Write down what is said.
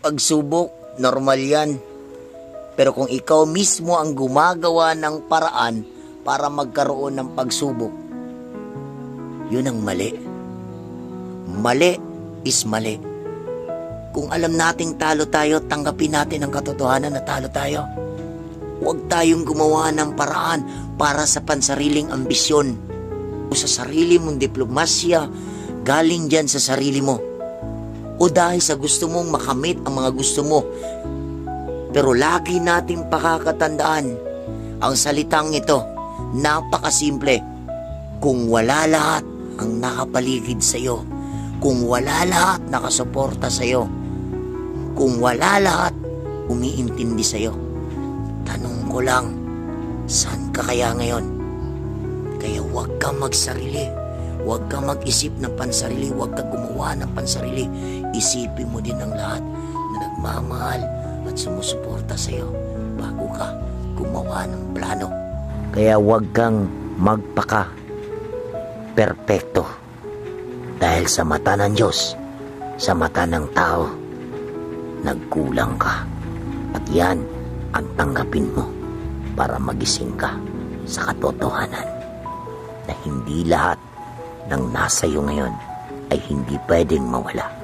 pagsubok, normal yan. Pero kung ikaw mismo ang gumagawa ng paraan para magkaroon ng pagsubok, yun ang mali. Mali is mali. Kung alam nating talo tayo, tanggapin natin ang katotohanan na talo tayo. Huwag tayong gumawa ng paraan para sa pansariling ambisyon. Sa sarili mong diplomasya, galing dyan sa sarili mo. O dahil sa gusto mong makamit ang mga gusto mo. Pero lagi nating pakakatandaan, ang salitang ito, napakasimple. Kung wala lahat ang nakapaligid sa iyo, kung wala lahat nakasuporta sa iyo, kung wala lahat umiintindi sa iyo, tanong ko lang, saan ka kaya ngayon? Kaya huwag kang magsarili, huwag kang mag-isip ng pansarili, huwag kang gumawa ng pansarili. Isipin mo din ang lahat na nagmamahal at sumusuporta sa iyo bago ka gumawa ng plano. Kaya huwag kang magpaka perpekto, dahil sa mata ng Diyos, sa mata ng tao, nagkulang ka. At yan ang tanggapin mo para magising ka sa katotohanan na hindi lahat ng nasa iyo ngayon ay hindi pwedeng mawala.